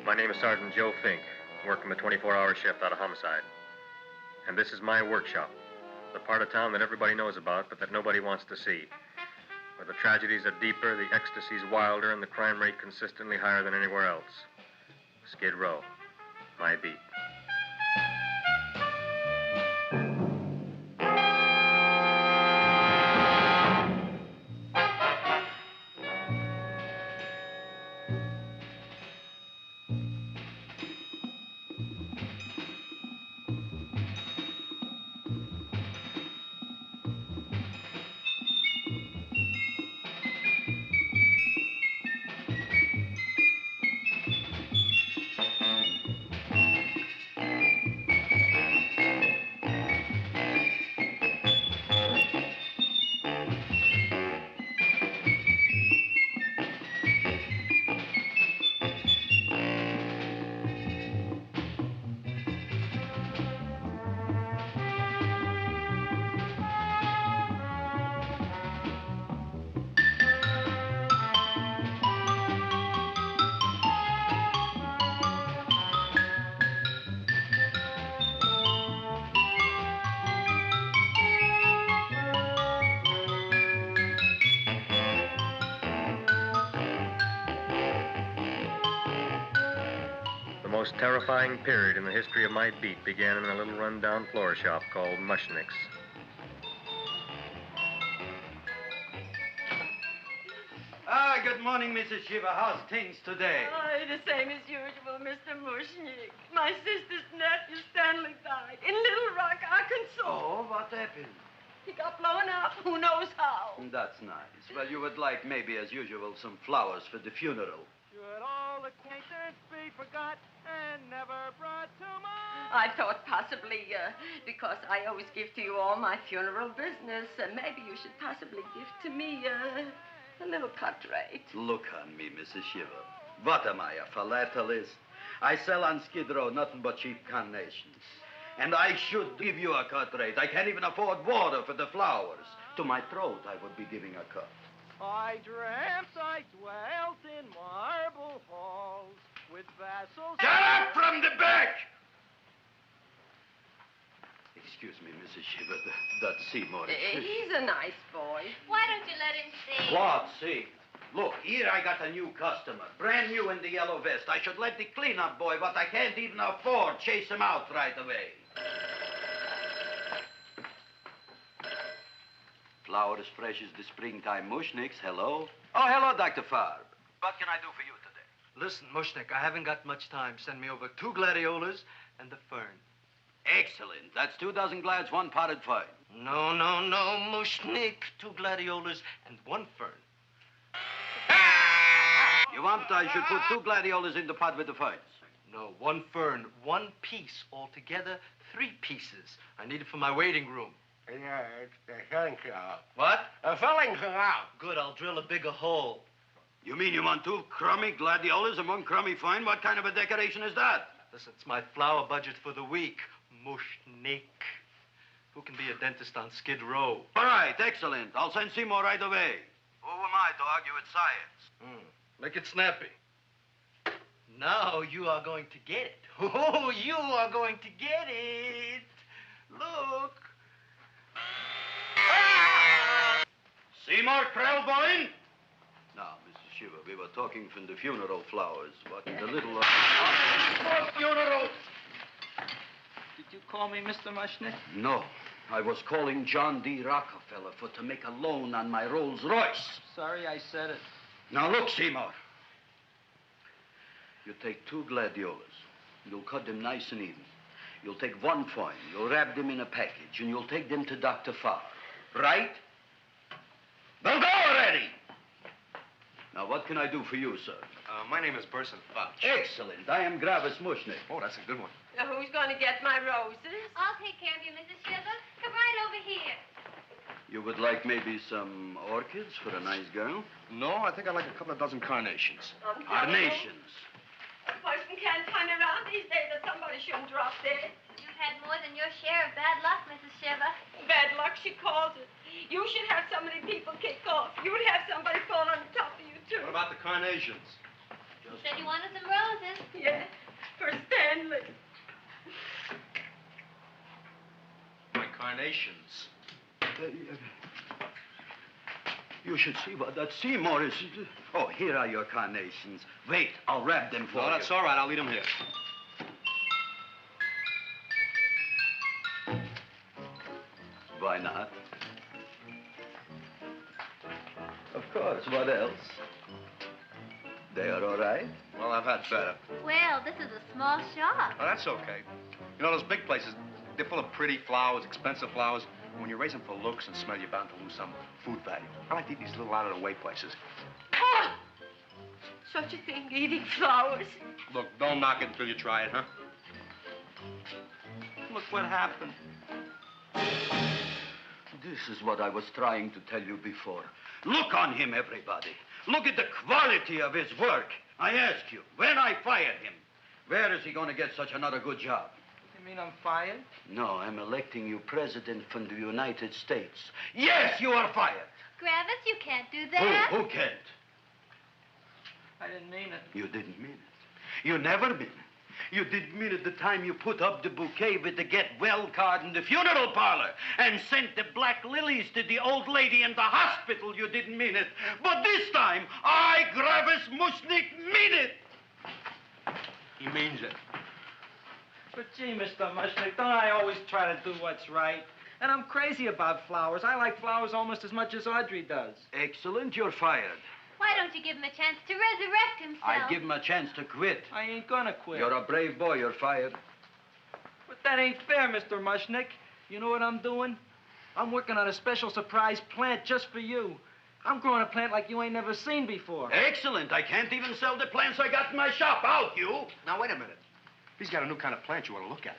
My name is Sergeant Joe Fink, working a 24-hour shift out of homicide. And this is my workshop, the part of town that everybody knows about, but that nobody wants to see. Where the tragedies are deeper, the ecstasy's wilder, and the crime rate consistently higher than anywhere else. Skid Row, my beat. The most terrifying period in the history of my beat began in a little run-down floor shop called Mushnick's. Good morning, Mrs. Shiva. How's things today? Oh, the same as usual, Mr. Mushnick. My sister's nephew, Stanley, died in Little Rock, Arkansas. Oh, what happened? He got blown up. Who knows how? That's nice. Well, you would like, maybe as usual, some flowers for the funeral. Should all acquaintance be forgot and never brought to mind? I thought possibly, because I always give to you all my funeral business, maybe you should possibly give to me, a little cut rate. Look on me, Mrs. Shiva. What am I, a philatelist? I sell on Skid Row nothing but cheap carnations. And I should give you a cut rate. I can't even afford water for the flowers. To my throat, I would be giving a cut. I dreamt I dwelt in marble halls with vassals... Get up from the back! Excuse me, Mrs. Shiva, that's Seymour. He's a nice boy. Why don't you let him see? What, see? Look, here I got a new customer, brand new in the yellow vest. I should let the cleanup boy, but I can't even afford, chase him out right away. Flower as fresh as the springtime Mushnicks. Hello? Oh, hello, Dr. Farb. What can I do for you today? Listen, Mushnick, I haven't got much time. Send me over 2 gladiolas and the fern. Excellent. That's 2 dozen glads, 1 potted fern. No, Mushnick. 2 gladiolas and 1 fern. You want I should put 2 gladiolas in the pot with the ferns? No, 1 fern, 1 piece. Altogether, 3 pieces. I need it for my waiting room. Yeah, it's the filling out. What? The filling's out. Good, I'll drill a bigger hole. You mean you want 2 crummy gladiolas and 1 crummy fern? What kind of a decoration is that? Listen, it's my flower budget for the week. Mushnick. Who can be a dentist on Skid Row? All right, excellent. I'll send Seymour right away. Who am I to argue with science? Make it snappy. Now you are going to get it. Oh, you are going to get it. Look. Seymour Krellboyne? Now, Mrs. Shiva, we were talking from the funeral flowers. What in the little... For funeral! Did you call me Mr. Mushnick? No. I was calling John D. Rockefeller to make a loan on my Rolls Royce. Sorry I said it. Now, look, Seymour. You take 2 gladiolas. You'll cut them nice and even. You'll take 1 fern. You'll wrap them in a package, and you'll take them to Dr. Farr. Right? Well, go already! Now, what can I do for you, sir? My name is Burson Fox. Excellent. I am Gravis Mushnick. Oh, that's a good one. Who's going to get my roses? I'll take care of you, Mrs. Shiva. Come right over here. You would like maybe some orchids for a nice girl? No, I think I'd like a couple of dozen carnations. Carnations. A person can't turn around these days that somebody shouldn't drop dead. You've had more than your share of bad luck, Mrs. Shiva. Bad luck, she calls it. You should have so many people kick off. You'd have somebody fall on top of you, too. What about the carnations? You said you wanted some roses. Yeah, for Stanley. My carnations. You should see what that Seymour is. Oh, here are your carnations. Wait, I'll wrap them for No, you. that's all right. I'll leave them here. Why not? Of course, what else? They are all right? Well, I've had better. Well, this is a small shop. Oh, that's okay. You know, those big places, they're full of pretty flowers, expensive flowers. When you raise them for looks and smell, you're bound to lose some food value. I like to eat these little out-of-the-way places. Oh! Such a thing, eating flowers. Look, don't knock it until you try it, huh? Look what happened. This is what I was trying to tell you before. Look on him, everybody. Look at the quality of his work. I ask you, when I fired him, where is he going to get such another good job? You mean I'm fired? No, I'm electing you president from the United States. Yes, you are fired. Gravis, you can't do that. Who can't? I didn't mean it. You didn't mean it. You never mean it. You didn't mean it the time you put up the bouquet with the get well card in the funeral parlor and sent the black lilies to the old lady in the hospital. You didn't mean it. But this time, I, Gravis Mushnik, mean it. He means it. But gee, Mr. Mushnick, don't I always try to do what's right? And I'm crazy about flowers. I like flowers almost as much as Audrey does. Excellent, you're fired. Why don't you give him a chance to resurrect himself? I give him a chance to quit. I ain't gonna quit. You're a brave boy, you're fired. But that ain't fair, Mr. Mushnick. You know what I'm doing? I'm working on a special surprise plant just for you. I'm growing a plant like you ain't never seen before. Excellent. I can't even sell the plants I got in my shop. Out, you. Now, wait a minute. He's got a new kind of plant you ought to look at.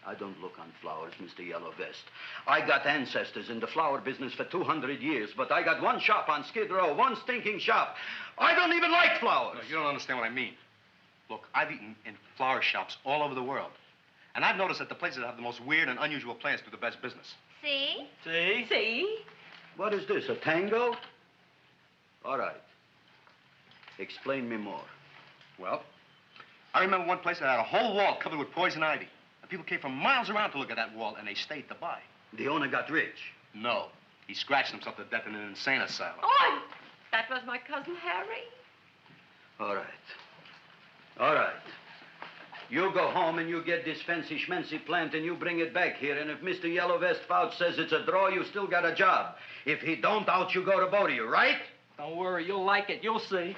I don't look on flowers, Mr. Yellow Vest. I got ancestors in the flower business for 200 years, but I got one shop on Skid Row, one stinking shop. I don't even like flowers. No, you don't understand what I mean. Look, I've eaten in flower shops all over the world. And I've noticed that the places that have the most weird and unusual plants do the best business. See? See? See? What is this, a tango? All right. Explain me more. Well, I remember one place that had a whole wall covered with poison ivy. And people came from miles around to look at that wall, and they stayed to buy. The owner got rich. No. He scratched himself to death in an insane asylum. Oh, that was my cousin Harry. All right. All right. You go home and you get this fancy schmancy plant and you bring it back here. And if Mr. Yellow Vest Fouch says it's a draw, you still got a job. If he don't, out you go to both of you, right? Don't worry, you'll like it. You'll see.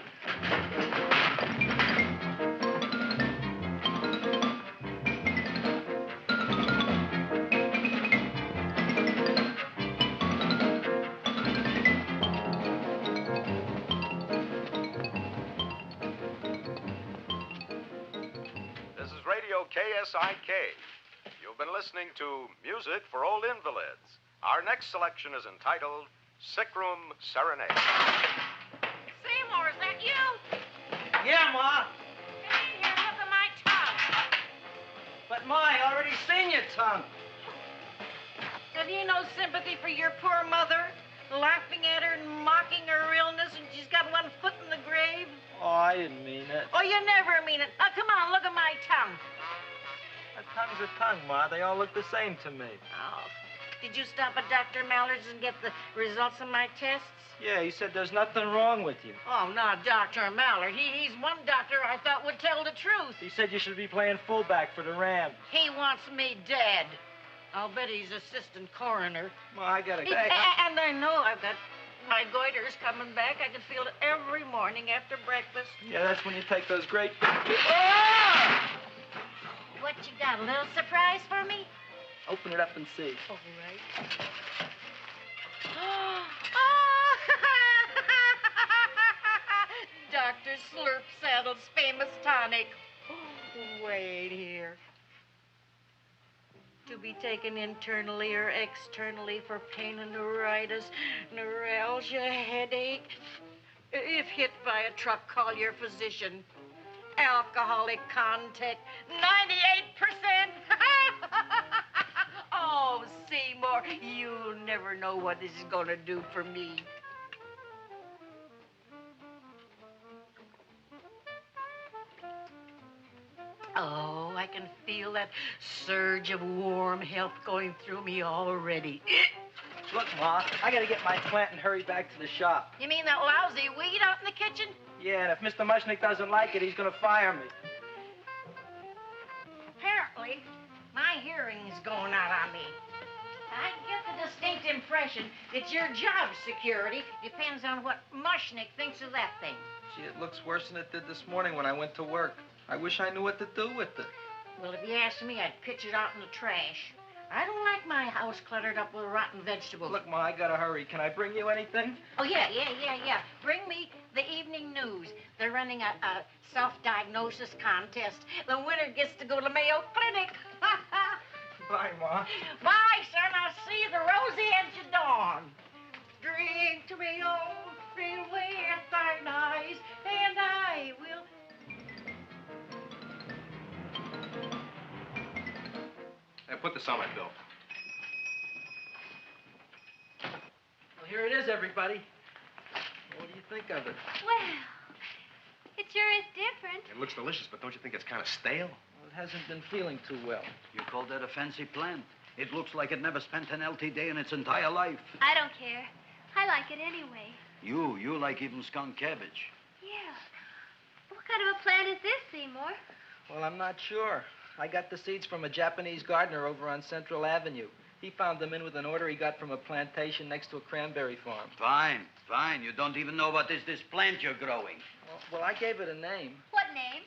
This is Radio KSIK. You've been listening to Music for Old Invalids. Our next selection is entitled Sick Room Serenade. Seymour, is that you? Yeah, Ma. Get in here and look at my tongue. But, Ma, I already seen your tongue. Have you no sympathy for your poor mother? Laughing at her and mocking her illness, and she's got one foot in the grave? Oh, I didn't mean it. Oh, you never mean it. Now, come on, look at my tongue. A tongue's a tongue, Ma. They all look the same to me. Oh, did you stop at Dr. Mallard's and get the results of my tests? Yeah, he said there's nothing wrong with you. Oh, not Dr. Mallard. He's one doctor I thought would tell the truth. He said you should be playing fullback for the Rams. He wants me dead. I'll bet he's assistant coroner. Ma, I gotta... And I know I've got my goiters coming back. I can feel it every morning after breakfast. Yeah, that's when you take those great... What you got, a little surprise for me? Open it up and see. All right. Dr. Slurp Saddle's famous tonic. Wait here. To be taken internally or externally for pain and neuritis, neuralgia, headache. If hit by a truck, call your physician. Alcoholic contact, 98%. Oh, Seymour, you'll never know what this is going to do for me. that surge of warm health going through me already. Look, Ma, I gotta get my plant and hurry back to the shop. You mean that lousy weed out in the kitchen? Yeah, and if Mr. Mushnick doesn't like it, he's gonna fire me. Apparently, my hearing's going out on me. I get the distinct impression that your job security depends on what Mushnick thinks of that thing. Gee, it looks worse than it did this morning when I went to work. I wish I knew what to do with it. Well, if you ask me, I'd pitch it out in the trash. I don't like my house cluttered up with rotten vegetables. Look, Ma, I gotta hurry. Can I bring you anything? Oh, yeah. Bring me the evening news. They're running a self-diagnosis contest. The winner gets to go to Mayo Clinic. Bye, Ma. Bye, son. I'll see you the rosy edge of dawn. Drink to me, oh, feel with thine eyes, and I will... Hey, put this on my bill. Well, here it is, everybody. What do you think of it? Well, it sure is different. It looks delicious, but don't you think it's kind of stale? Well, it hasn't been feeling too well. You call that a fancy plant? It looks like it never spent an LT day in its entire life. I don't care. I like it anyway. You like even skunk cabbage. Yeah. What kind of a plant is this, Seymour? Well, I'm not sure. I got the seeds from a Japanese gardener over on Central Avenue. He found them in with an order he got from a plantation next to a cranberry farm. Fine. You don't even know what is this plant you're growing. Well, I gave it a name. What name?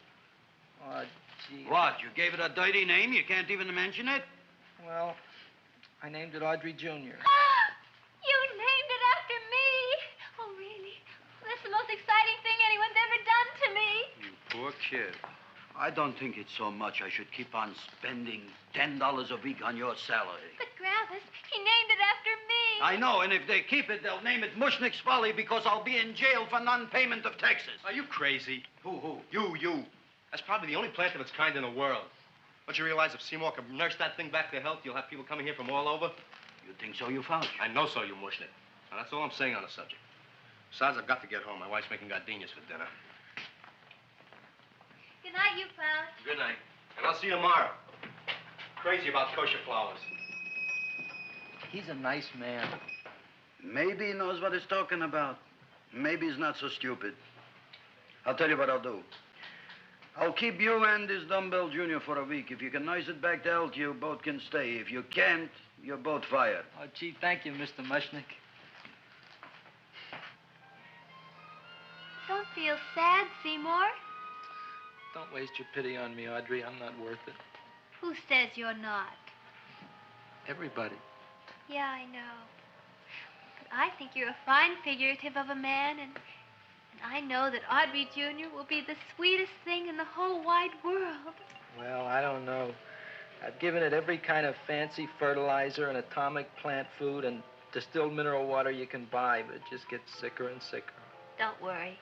Oh, gee. What, you gave it a dirty name? You can't even mention it? Well, I named it Audrey Jr. You named it after me. Oh, really? That's the most exciting thing anyone's ever done to me. You poor kid. I don't think it's so much I should keep on spending $10 a week on your salary. But, Gravis, he named it after me. I know, and if they keep it, they'll name it Mushnick's Folly because I'll be in jail for non-payment of taxes. Are you crazy? Who? You. That's probably the only plant of its kind in the world. Don't you realize if Seymour can nurse that thing back to health, you'll have people coming here from all over? You think so, you found? I know so, you Mushnick. Now, that's all I'm saying on the subject. Besides, I've got to get home. My wife's making gardenias for dinner. Good night, you fellas. Good night. And I'll see you tomorrow. Crazy about kosher flowers. He's a nice man. Maybe he knows what he's talking about. Maybe he's not so stupid. I'll tell you what I'll do. I'll keep you and this dumbbell junior for a week. If you can nurse it back to health, you both can stay. If you can't, you're both fired. Oh, gee, thank you, Mr. Mushnick. Don't feel sad, Seymour. Don't waste your pity on me, Audrey. I'm not worth it. Who says you're not? Everybody. Yeah, I know. But I think you're a fine figurative of a man, and I know that Audrey Jr. will be the sweetest thing in the whole wide world. Well, I don't know. I've given it every kind of fancy fertilizer and atomic plant food and distilled mineral water you can buy, but it just gets sicker and sicker. Don't worry.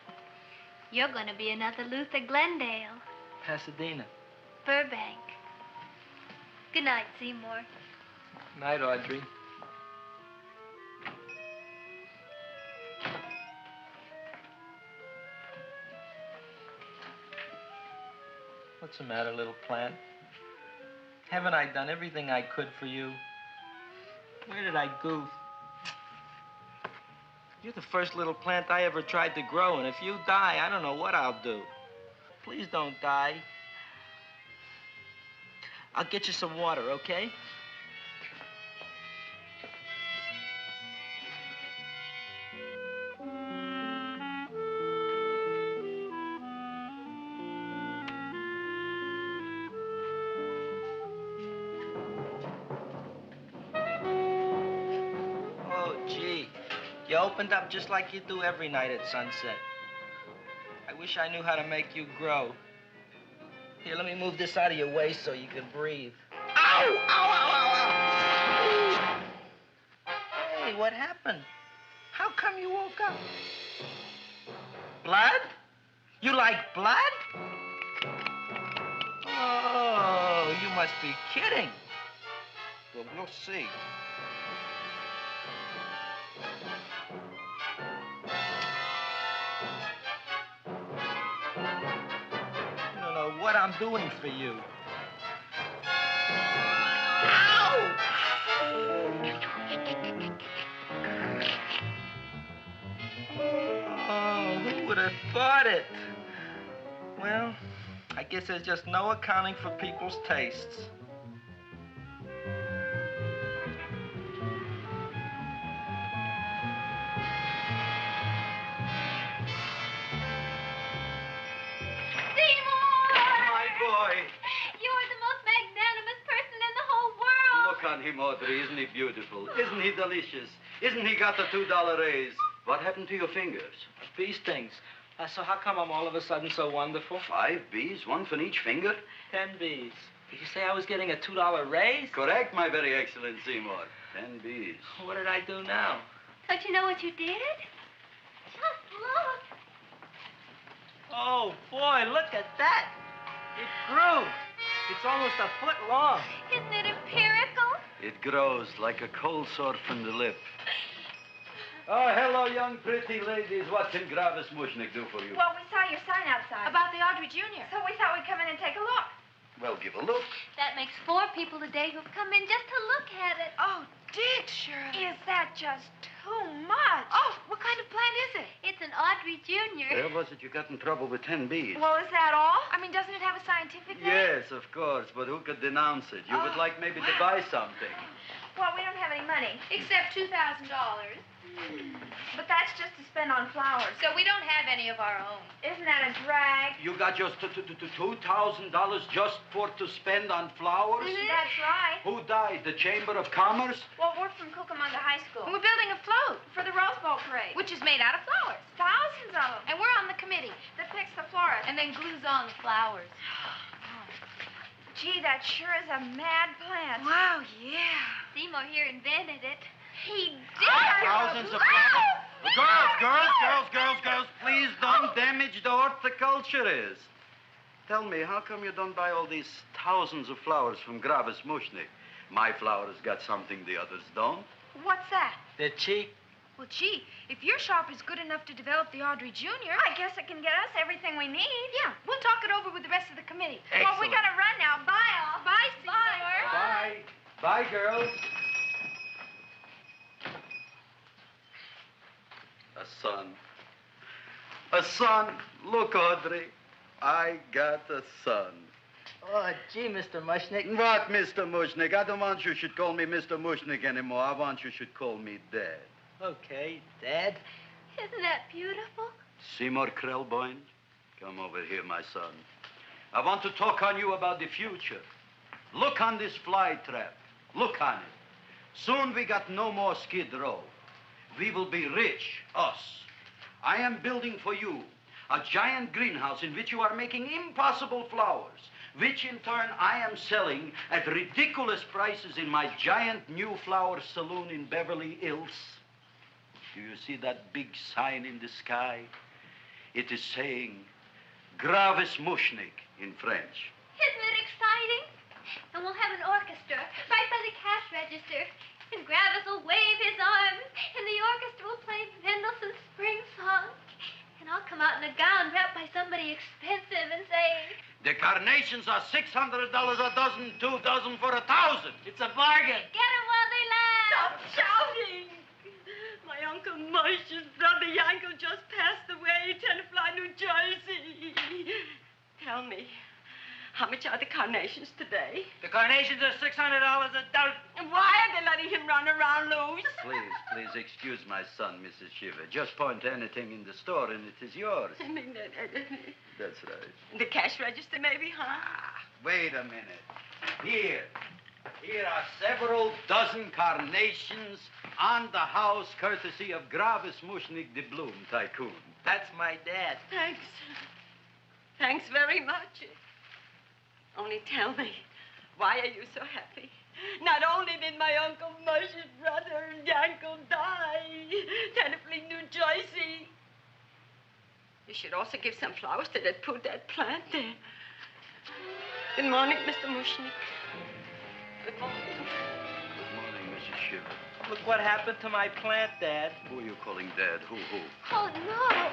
You're going to be another Luther Glendale. Pasadena. Burbank. Good night, Seymour. Night, Audrey. What's the matter, little plant? Haven't I done everything I could for you? Where did I goof? You're the first little plant I ever tried to grow, and if you die, I don't know what I'll do. Please don't die. I'll get you some water, okay? You opened up just like you do every night at sunset. I wish I knew how to make you grow. Here, let me move this out of your way so you can breathe. Ow! Ow, ow, ow, ow! Hey, what happened? How come you woke up? Blood? You like blood? Oh, you must be kidding. Well, we'll see. You don't know what I'm doing for you. Oh, who would have thought it? Well, I guess there's just no accounting for people's tastes. You're the most magnanimous person in the whole world. Look on him, Audrey. Isn't he beautiful? Isn't he delicious? Isn't he got the $2 raise? What happened to your fingers? Bee stings. So how come I'm all of a sudden so wonderful? 5 bees, one for each finger? 10 bees. Did you say I was getting a $2 raise? Correct, my very excellent Seymour. 10 bees. What did I do now? Don't you know what you did? Just look. Oh, boy, look at that. It grew. It's almost a foot long. Isn't it empirical? It grows like a cold sore from the lip. Oh, hello, young pretty ladies. What can Gravis Mushnick do for you? Well, we saw your sign outside. About the Audrey Jr. So we thought we'd come in and take a look. Well, give a look. That makes 4 people today who've come in just to look at it. Oh, Dick, Shirley. Is that just too much? Oh, what kind of plant is it? It's an Audrey Jr. Where was it you got in trouble with 10 bees? Well, is that all? I mean, doesn't it have a scientific name? Yes, of course, but who could denounce it? You would like maybe to buy something. Well, we don't have any money. Except $2,000. But that's just to spend on flowers. So we don't have any of our own. Isn't that a drag? You got just $2,000 just to spend on flowers? That's right. Who died? The Chamber of Commerce? Well, we're from Cucamonga High School. We're building a float For the Rose Bowl parade. which is made out of flowers. Thousands of them. And we're on the committee That picks the florist. and then glues on the flowers. Gee, that sure is a mad plant. Wow, yeah. Seymour here invented it. He did. Thousands of flowers. Girls, please don't damage the horticulturist. Tell me, how come you don't buy all these thousands of flowers from Gravis Mushnick? My flowers got something the others don't. What's that? They're cheap. Well, gee, if your shop is good enough to develop the Audrey Jr., I guess it can get us everything we need. Yeah, we'll talk it over with the rest of the committee. Well, we Excellent. gotta run now. Bye, all. Bye, Seymour. Bye. Bye, girls. A son. A son. Look, Audrey. I got a son. Oh, gee, Mr. Mushnick. What, Mr. Mushnick? I don't want you should call me Mr. Mushnick anymore. I want you should call me Dad. Okay, Dad. Isn't that beautiful? Seymour Krellboyne, come over here, my son. I want to talk on you about the future. Look on this fly trap. Look on it. Soon we got no more Skid Row. We will be rich, us. I am building for you a giant greenhouse in which you are making impossible flowers, which in turn I am selling at ridiculous prices in my giant new flower saloon in Beverly Hills. Do you see that big sign in the sky? It is saying, Gravis Mushnick in French. Isn't it exciting? And we'll have an orchestra right by the cash register. And Gravis will wave his arms. And the orchestra will play Mendelssohn's Spring Song. And I'll come out in a gown wrapped by somebody expensive and say, The carnations are $600 a dozen, 2 dozen for 1,000. It's a bargain. get 'em while they last. Stop shouting! My Uncle Mosh's brother Yankel just passed away, Tenafly, New Jersey. Tell me, how much are the carnations today? The carnations are $600 a dozen. And why are they letting him run around loose? Please excuse my son, Mrs. Shiver. Just point to anything in the store and it is yours. I mean, That's right. the cash register maybe, huh? Wait a minute. Here are several dozen carnations on the house courtesy of Gravis Mushnick the Bloom Tycoon. That's my dad. Thanks. Thanks very much. Only tell me, why are you so happy? Not only did my Uncle Mosh's brother Yankel die, Tenafly, New Jersey, you should also give some flowers to that poor dead plant there. Good morning, Mr. Mushnick. Good morning. Good morning, Mrs. Shiver. Look what happened to my plant, Dad. Who are you calling Dad? Who? Oh, no.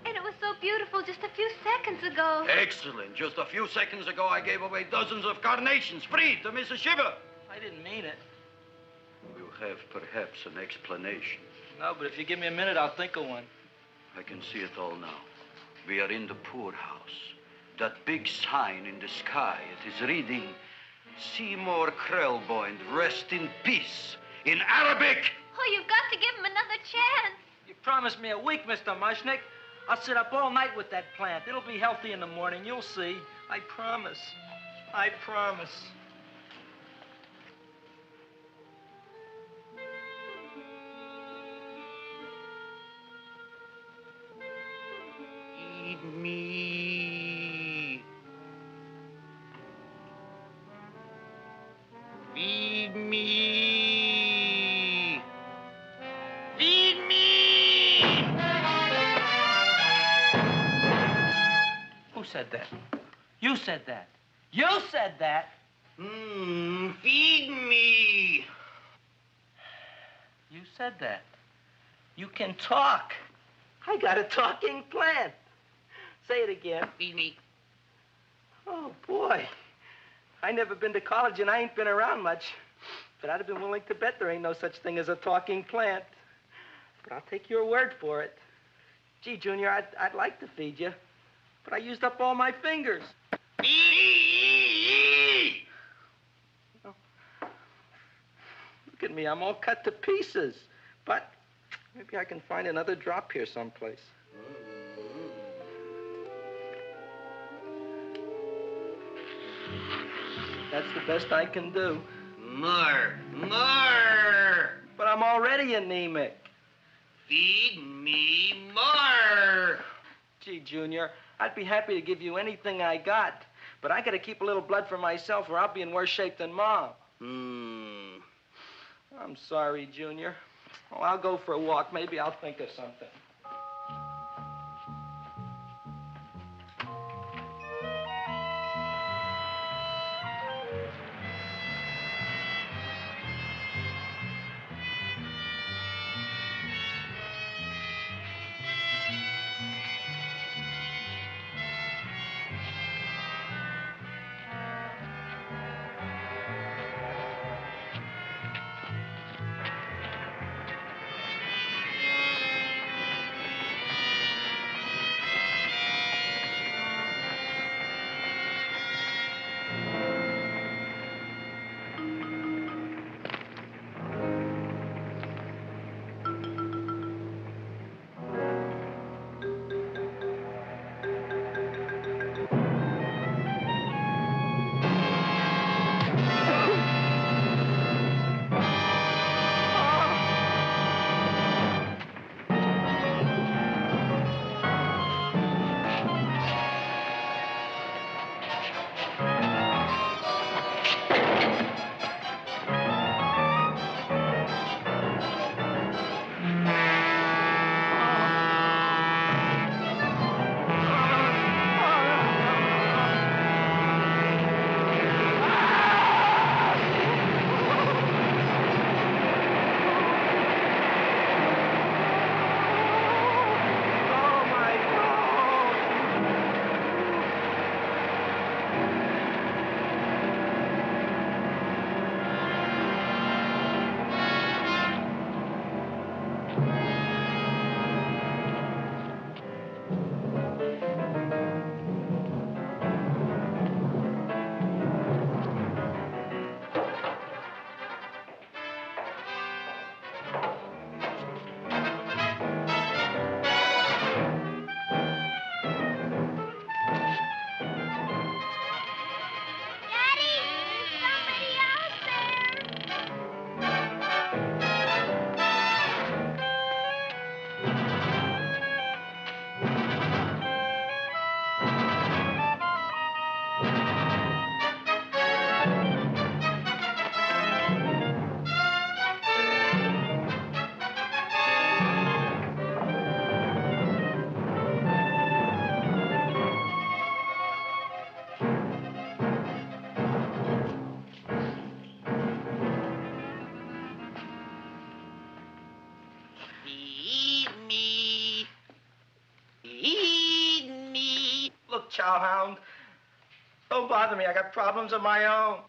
And it was so beautiful just a few seconds ago. Excellent. Just a few seconds ago, I gave away dozens of carnations free to Mrs. Shiver. I didn't mean it. You have perhaps an explanation. No, but if you give me a minute, I'll think of one. I can see it all now. We are in the poorhouse. That big sign in the sky, it is reading, Seymour Krelboyne, rest in peace, in Arabic. Oh, you've got to give him another chance. You promised me a week, Mr. Mushnick. I'll sit up all night with that plant. It'll be healthy in the morning. You'll see. I promise. I promise. Feed me. Feed me. Feed me. Who said that? You said that. You said that. Feed me. You said that. You can talk. I got a talking plant. Say it again. Feed me. Oh, boy. I never been to college and I ain't been around much. But I'd have been willing to bet there ain't no such thing as a talking plant. But I'll take your word for it. Gee, Junior, I'd like to feed you. But I used up all my fingers. Look at me, I'm all cut to pieces. But maybe I can find another drop here someplace. That's the best I can do. More. But I'm already anemic. Feed me more. Gee, Junior, I'd be happy to give you anything I got. But I gotta keep a little blood for myself or I'll be in worse shape than Mom. I'm sorry, Junior. Oh, I'll go for a walk. Maybe I'll think of something. Chowhound. Don't bother me. I got problems of my own.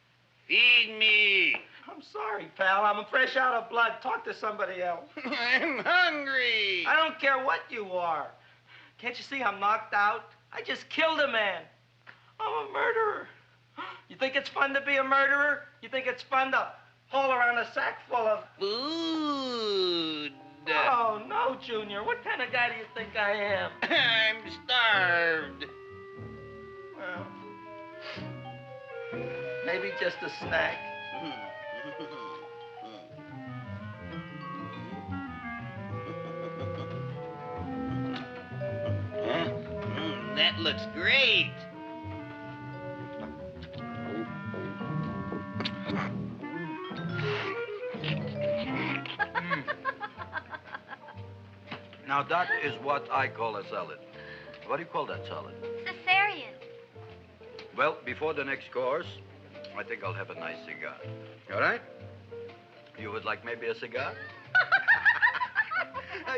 Feed me. I'm sorry, pal. I'm fresh out of blood. Talk to somebody else. I'm hungry. I don't care what you are. Can't you see I'm knocked out? I just killed a man. I'm a murderer. You think it's fun to be a murderer? You think it's fun to haul around a sack full of... Food. Oh, no, Junior. What kind of guy do you think I am? I'm starved. Well, maybe just a snack. That looks great. Now, that is what I call a salad. What do you call that salad? Caesarean. Well, before the next course, I think I'll have a nice cigar. All right? You would like maybe a cigar?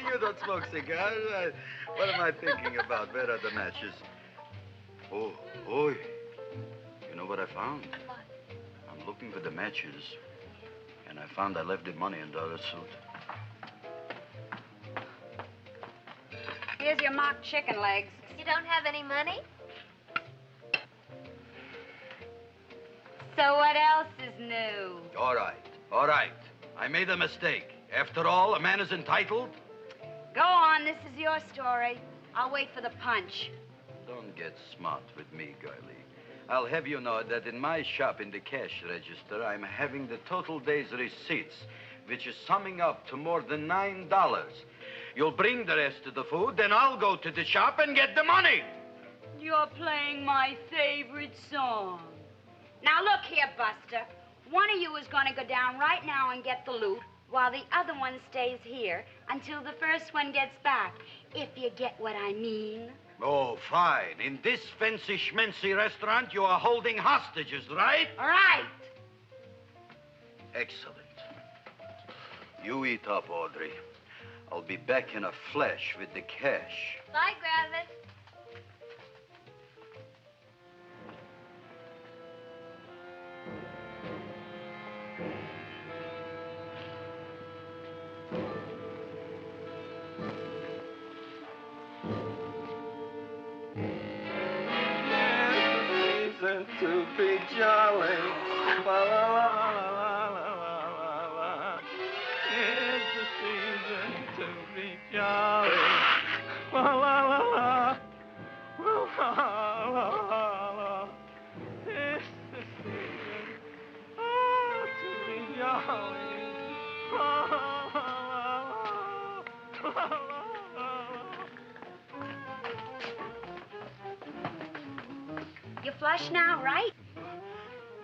You don't smoke cigars. What am I thinking about? Where are the matches? Oh, you know what I found? What? I'm looking for the matches, and I found I left the money in the other suit. Here's your mock chicken legs. You don't have any money? So what else is new? All right. I made a mistake. After all, a man is entitled. Go on, this is your story. I'll wait for the punch. Don't get smart with me, girlie. I'll have you know that in my shop in the cash register, I'm having the total day's receipts, which is summing up to more than $9. You'll bring the rest of the food, then I'll go to the shop and get the money. You're playing my favorite song. Now look here, Buster. One of you is going to go down right now and get the loot, while the other one stays here until the first one gets back, if you get what I mean. Oh, fine. In this fancy schmancy restaurant, you are holding hostages, right? Right. Excellent. You eat up, Audrey. I'll be back in a flash with the cash. Bye, Griffith. To be jolly. La, la, la, la, la, la, la. It's the season to be jolly. La, la, la, la. La, la, la, la. It's the season to be jolly. La, la, la, la, la, la. You flush now, right?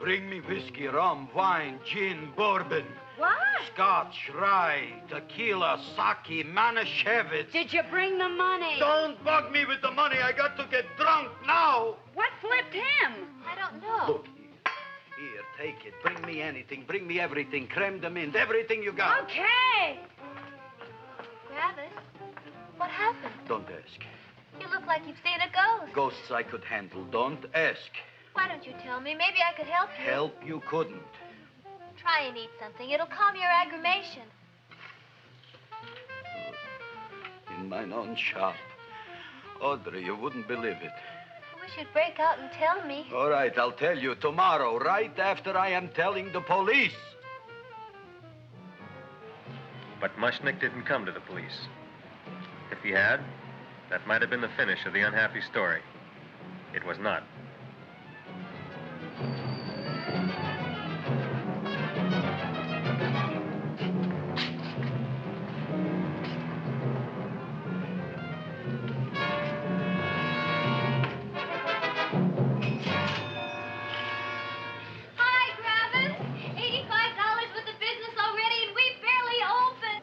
Bring me whiskey, rum, wine, gin, bourbon. What? Scotch, rye, tequila, sake, Manischewitz. Did you bring the money? Don't bug me with the money. I got to get drunk now. What flipped him? I don't know. Look here. Here, take it. Bring me anything. Bring me everything. Creme de menthe, everything you got. Okay. Griffith, what happened? Don't ask. You look like you've seen a ghost. Ghosts I could handle. Don't ask. Why don't you tell me? Maybe I could help you. Help you couldn't. Try and eat something. It'll calm your aggravation. In mine own shop. Audrey, you wouldn't believe it. I wish you'd break out and tell me. All right, I'll tell you tomorrow, right after I am telling the police. But Mushnick didn't come to the police. If he had, that might have been the finish of the unhappy story. It was not. Hi, Griffith. $85 worth of business already, and we barely opened.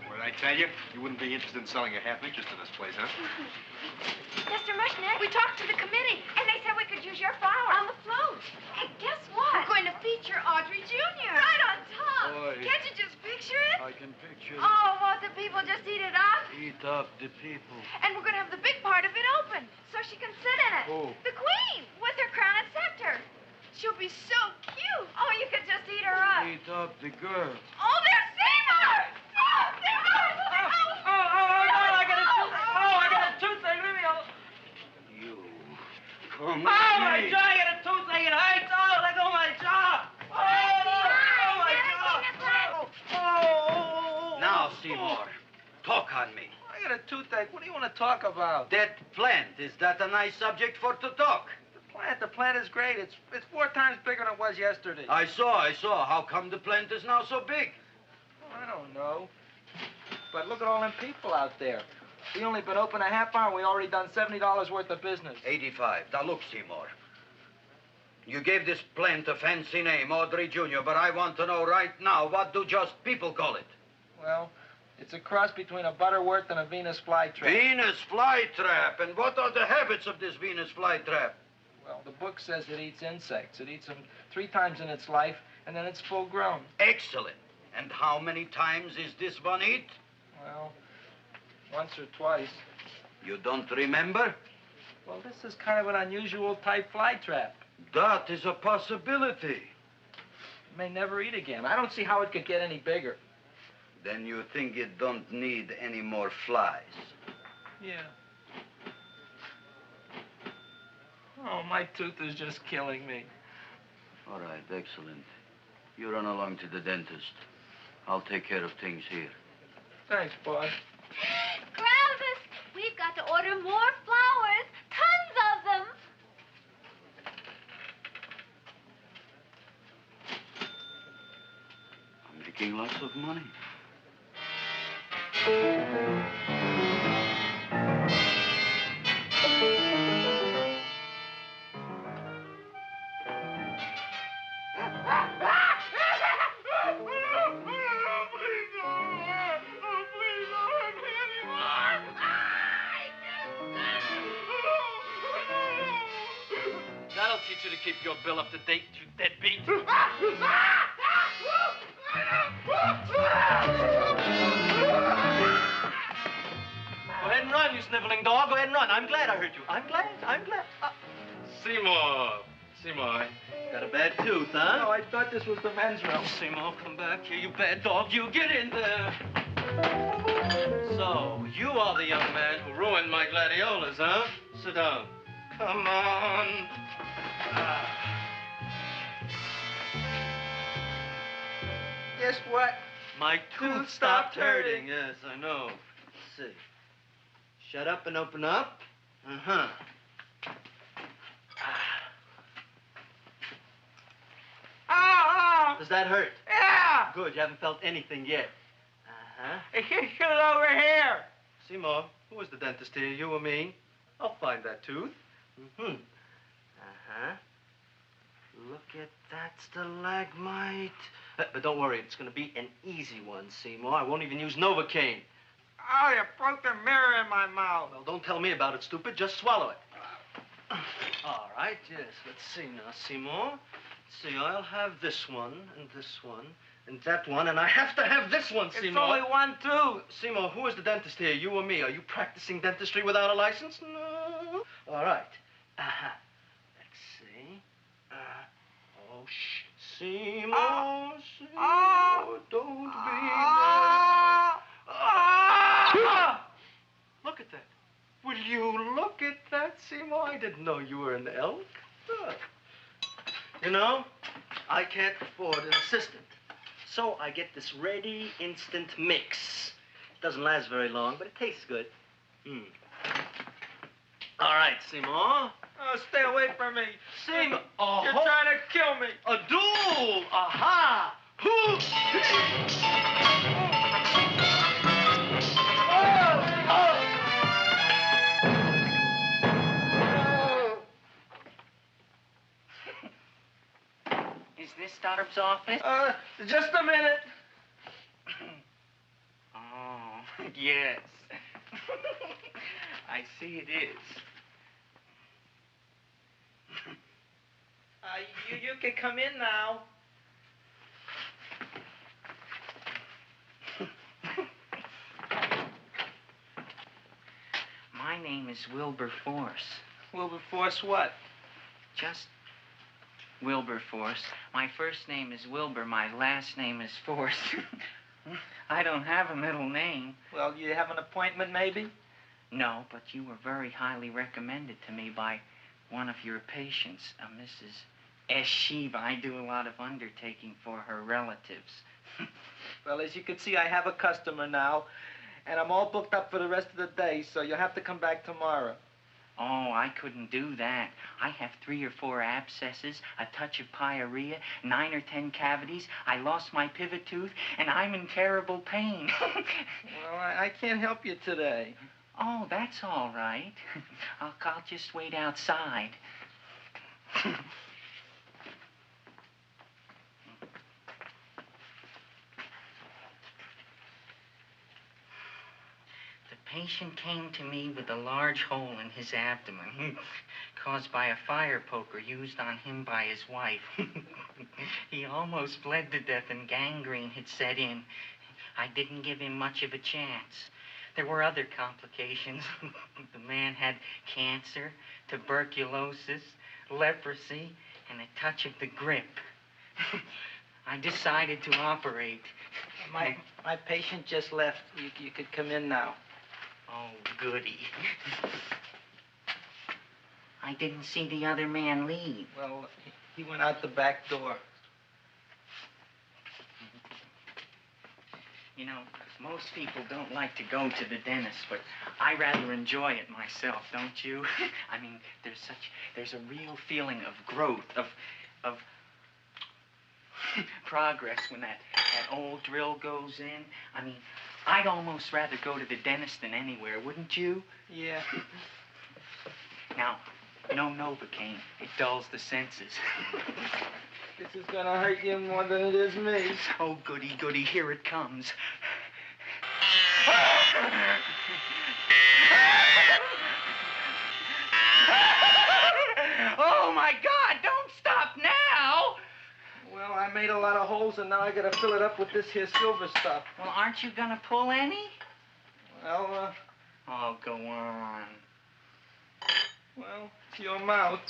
What did I tell you? You wouldn't be interested in selling a half interest in this place, huh? Mr. Mushnick, we talked to the committee, and they said we could use your flour. On the float. And guess what? We're going to feature Audrey Jr. Right on top. Boy. Can't you just picture it? I can picture it. Oh, won't the people just eat it up? Eat up the people. And we're going to have the big part of it open, so she can sit in it. Who? The Queen, with her crown and scepter. She'll be so cute. Oh, you could just eat her up. Eat up the girl. Oh, there's Seymour! Oh, there! I got a toothache. Leave me alone. You come My jaw, I got a toothache. It hurts. Oh, let go of my jaw. My jaw. Oh. Now, Seymour, talk on me. I got a toothache. What do you want to talk about? That plant, is that a nice subject for to talk? The plant is great. It's 4 times bigger than it was yesterday. I saw. How come the plant is now so big? I don't know. But look at all them people out there. We only been open a half hour, and we already done $70 worth of business. 85. Now, look, Seymour. You gave this plant a fancy name, Audrey Jr., but I want to know right now, what do just people call it? Well, it's a cross between a Butterworth and a Venus flytrap. Venus flytrap. And what are the habits of this Venus flytrap? Well, the book says it eats insects. It eats them 3 times in its life, and then it's full grown. Excellent. And how many times is this one eat? Well, once or twice. You don't remember? Well, this is kind of an unusual type flytrap. That is a possibility. It may never eat again. I don't see how it could get any bigger. Then you think it don't need any more flies? Yeah. Oh, my tooth is just killing me. All right, excellent. You run along to the dentist. I'll take care of things here. Thanks, boss. Griffith, we've got to order more flowers. Tons of them. I'm making lots of money. That'll teach you to keep your bill up to date, you deadbeat. Go ahead and run, you sniveling dog. Go ahead and run. I'm glad I hurt you. I'm glad. Seymour, got a bad tooth, huh? No, I thought this was the men's room. Seymour, come back here, you bad dog. You get in there. So, you are the young man who ruined my gladiolas, huh? Sit down. Come on. Guess what? My tooth stopped hurting. Yes, I know. Let's see. Shut up and open up. Uh-huh. Does that hurt? Yeah! Good, you haven't felt anything yet. Uh-huh. It's just over here. Seymour, who is the dentist here, you or me? I'll find that tooth. Mm-hmm. Uh-huh. Look at that stalagmite. But don't worry, it's going to be an easy one, Seymour. I won't even use Novocaine. Oh, you broke the mirror in my mouth. Well, don't tell me about it, stupid. Just swallow it. All right, yes. Let's see now, Seymour. Let's see, I'll have this one, and that one, and I have to have this one, Seymour. It's only one tooth. Seymour, who is the dentist here, you or me? Are you practicing dentistry without a license? No. All right. Uh-huh. Let's see. Oh, shh. Seymour, Seymour, don't be mad. Look at that. Will you look at that, Seymour? I didn't know you were an elk. You know, I can't afford an assistant. So I get this ready instant mix. It doesn't last very long, but it tastes good. All right, Seymour. Oh, stay away from me. Seymour. You're trying to kill me. A duel. Aha. Is this Stoddard's office? Just a minute. Oh, yes. I see it is. You can come in now. My name is Wilbur Force. Wilbur Force what? Just Wilberforce. My first name is Wilbur. My last name is Force. I don't have a middle name. Well, you have an appointment, maybe? No, but you were very highly recommended to me by one of your patients, Mrs. S. Shiva. I do a lot of undertaking for her relatives. Well, as you can see, I have a customer now, and I'm all booked up for the rest of the day, so you'll have to come back tomorrow. Oh, I couldn't do that. I have 3 or 4 abscesses, a touch of pyorrhea, 9 or 10 cavities. I lost my pivot tooth, and I'm in terrible pain. Well, I can't help you today. Oh, that's all right. I'll just wait outside. The patient came to me with a large hole in his abdomen caused by a fire poker used on him by his wife. He almost bled to death and gangrene had set in. I didn't give him much of a chance. There were other complications. The man had cancer, tuberculosis, leprosy, and a touch of the grip. I decided to operate. My patient just left. You could come in now. Oh, goody. I didn't see the other man leave. Well, he went out the back door. You know, most people don't like to go to the dentist, but I rather enjoy it myself, don't you? I mean, there's a real feeling of growth, of progress when that old drill goes in. I mean, I'd almost rather go to the dentist than anywhere, wouldn't you? Yeah. Now, no Novocaine. It dulls the senses. This is gonna hurt you more than it is me. Oh, goody, goody, here it comes. Oh, my God, don't stop now! Well, I made a lot of holes, and now I gotta fill it up with this here silver stuff. Well, aren't you gonna pull any? Well, Oh, go on. Well, it's your mouth.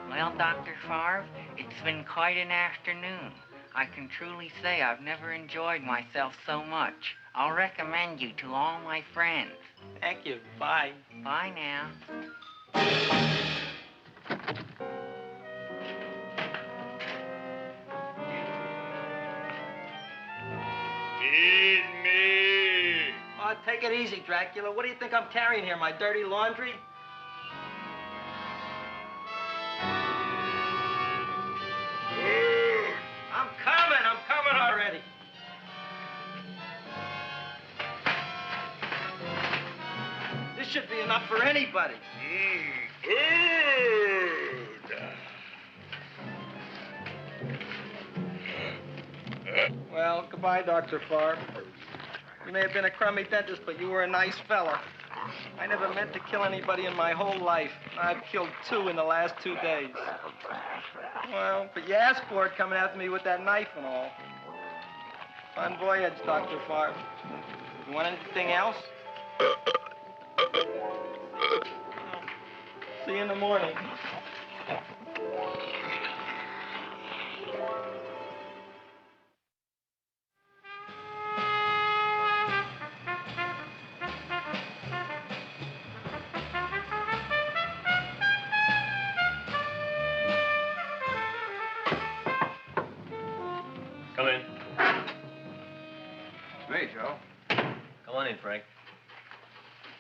Well, Dr. Favre, it's been quite an afternoon. I can truly say I've never enjoyed myself so much. I'll recommend you to all my friends. Thank you. Bye. Bye now. Feed me. Oh, take it easy, Dracula. What do you think I'm carrying here, my dirty laundry? I'm coming already. This should be enough for anybody. Well, goodbye, Dr. Favre. You may have been a crummy dentist, but you were a nice fella. I never meant to kill anybody in my whole life. I've killed 2 in the last 2 days. Well, but you asked for it coming after me with that knife and all. Bon voyage, Dr. Favre. You want anything else? See you in the morning. Come in. Hey, Joe. Come on in, Frank.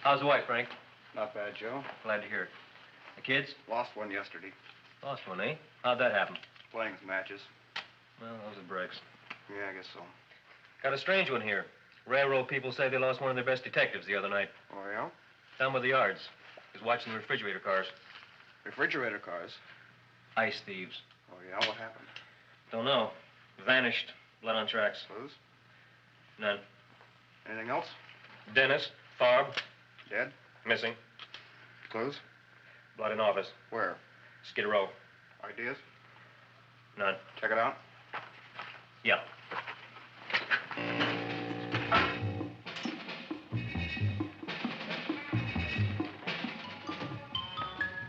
How's the wife, Frank? Not bad, Joe. Glad to hear it. The kids? Lost one yesterday. Lost one, eh? How'd that happen? Playing some matches. Well, those are breaks. Yeah, I guess so. Got a strange one here. Railroad people say they lost one of their best detectives the other night. Oh, yeah? Down by the yards. He was watching the refrigerator cars. Refrigerator cars? Ice thieves. Oh, yeah? What happened? Don't know. Vanished. Blood on tracks. Clues? None. Anything else? Dennis. Farb. Dead? Missing. Clues? Blood in office. Where? Skid Row. Ideas? None. Check it out. Yeah.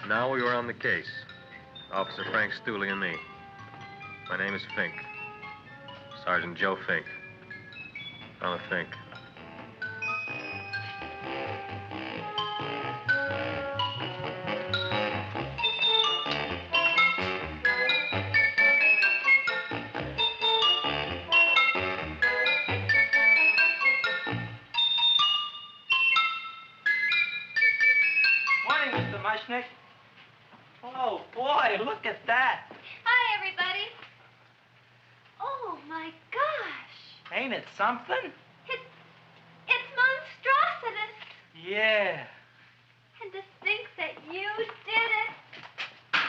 Now we were on the case. Officer Frank Stooley and me. My name is Fink. Sergeant Joe Fink. Fella Fink. Morning, Mr. Mushnick. Oh, boy, look at that. Hi, everybody. Oh, my gosh. Ain't it something? It's monstrositous. Yeah. And to think that you did it.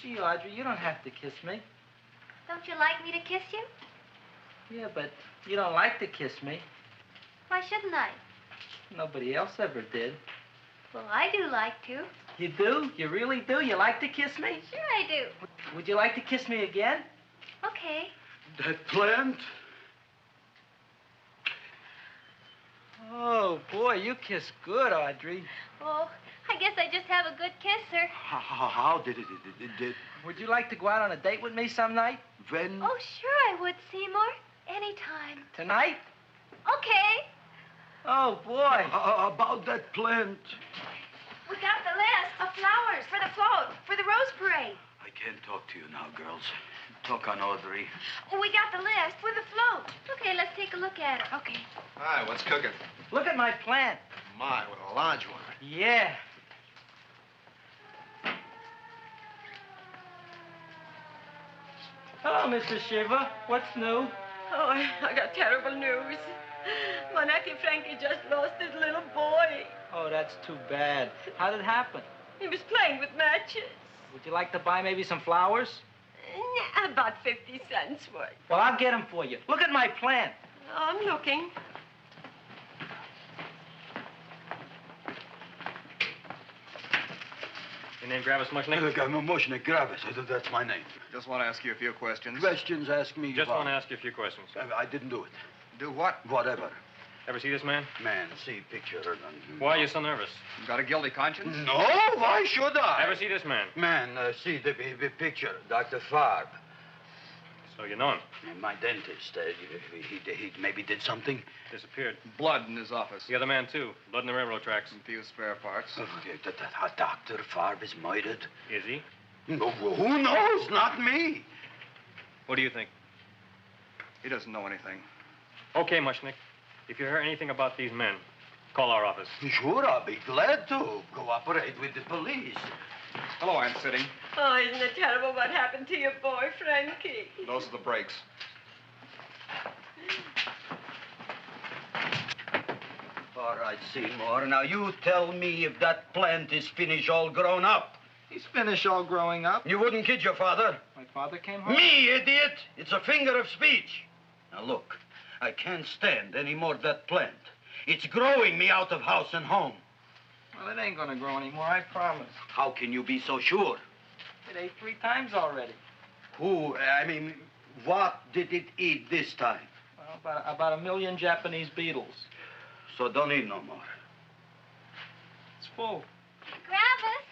Gee, Audrey, you don't have to kiss me. Don't you like me to kiss you? Yeah, but you don't like to kiss me. Why shouldn't I? Nobody else ever did. Well, I do like to. You do? You really do? You like to kiss me? Sure I do. Would you like to kiss me again? Okay. That plant? Oh, boy, you kiss good, Audrey. Oh, I guess I just have a good kisser. How did it? Would you like to go out on a date with me some night? When? Oh, sure I would, Seymour. Anytime. Tonight? Okay. Oh, boy. About that plant. We got the list of flowers for the float, for the rose parade. I can't talk to you now, girls. Talk on Audrey. We got the list for the float. Okay, let's take a look at it. Okay. Hi, what's cooking? Look at my plant. My, what a large one. Yeah. Hello, Mr. Shiva. What's new? Oh, I got terrible news. My nephew Frankie just lost his little boy. Oh, that's too bad. How did it happen? He was playing with matches. Would you like to buy maybe some flowers? About 50 cents worth. Well, I'll get them for you. Look at my plant. I'm looking. Your name Gravis Mushnick? Look, I'm a Mushnick Gravis. That's my name. Just want to ask you a few questions. Questions, ask me. Just about. want to ask you a few questions. I didn't do it. Do what? Whatever. Ever see this man? Man, see picture. Why are you so nervous? You got a guilty conscience? No, why should I? Ever see this man? Man, see the picture. Dr. Farb. So you know him? My dentist. He maybe did something. Disappeared. Blood in his office. The other man, too. Blood in the railroad tracks. A few spare parts. Dr. Farb is murdered. Is he? No, who knows? Not me. What do you think? He doesn't know anything. Okay, Mushnick. If you hear anything about these men, call our office. Sure, I'll be glad to cooperate with the police. Hello, Aunt Sitting. Oh, isn't it terrible what happened to your boy, Frankie? Those are the brakes. All right, Seymour. Now, you tell me if that plant is finished all grown up. He's finished all growing up. You wouldn't kid your father. My father came home? Me, idiot! It's a finger of speech. Now, look, I can't stand any more of that plant. It's growing me out of house and home. Well, it ain't gonna grow anymore, I promise. How can you be so sure? It ate 3 times already. What did it eat this time? Well, about 1 million Japanese beetles. So don't eat no more. It's full. Gravis.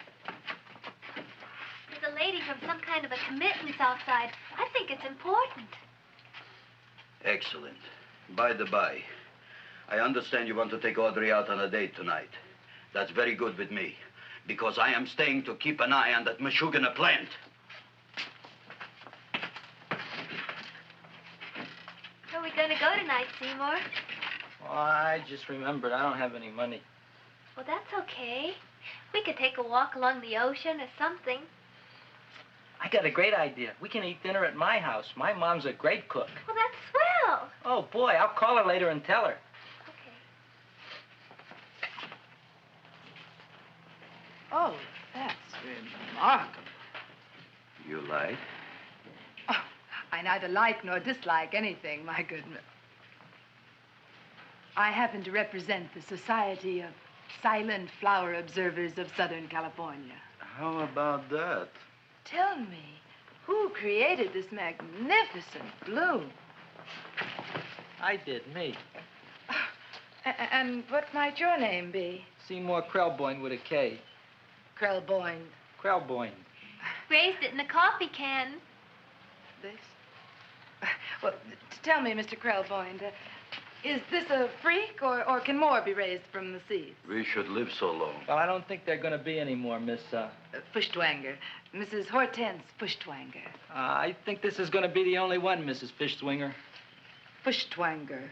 There's a lady from some kind of a committance outside. I think it's important. Excellent. By the by, I understand you want to take Audrey out on a date tonight. That's very good with me, because I am staying to keep an eye on that Meshuggah plant. Where are we going to go tonight, Seymour? Well, I just remembered I don't have any money. Well, that's okay. We could take a walk along the ocean or something. I got a great idea. We can eat dinner at my house. My mom's a great cook. Well, that's swell. Oh, boy, I'll call her later and tell her. Okay. Oh, that's remarkable. You like? Oh, I neither like nor dislike anything, my goodness. I happen to represent the Society of Silent Flower Observers of Southern California. How about that? Tell me, who created this magnificent bloom? I did, me. And what might your name be? Seymour Krelboyne with a K. Krelboyne. Krelboyne. Raised it in the coffee can. This? Well, tell me, Mr. Krelboyne, is this a freak, or can more be raised from the seeds? We should live so long. Well, I don't think there are going to be any more, Miss, Fuschtwanger. Mrs. Hortense Fuschtwanger. I think this is going to be the only one, Mrs. Fishswinger. Fuschtwanger.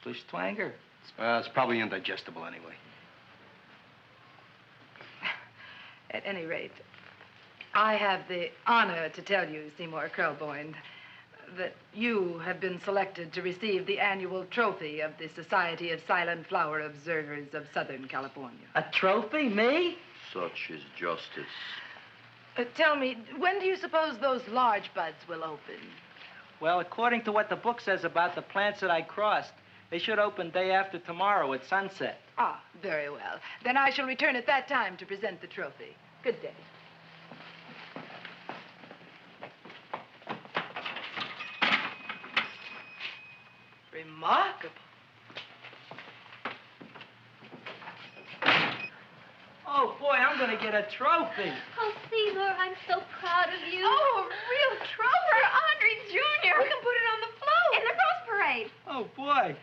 Fuschtwanger? It's probably indigestible anyway. At any rate, I have the honor to tell you, Seymour Krelboyne, that you have been selected to receive the annual trophy of the Society of Silent Flower Observers of Southern California. A trophy? Me? Such is justice. Tell me, when do you suppose those large buds will open? Well, according to what the book says about the plants that I crossed, they should open day after tomorrow at sunset. Ah, very well. Then I shall return at that time to present the trophy. Good day. Remarkable. Oh, boy, I'm going to get a trophy. Oh, Seymour, I'm so proud of you. Oh, a real trophy for Andre Jr. We can put it on the float. In the Rose Parade. Oh, boy.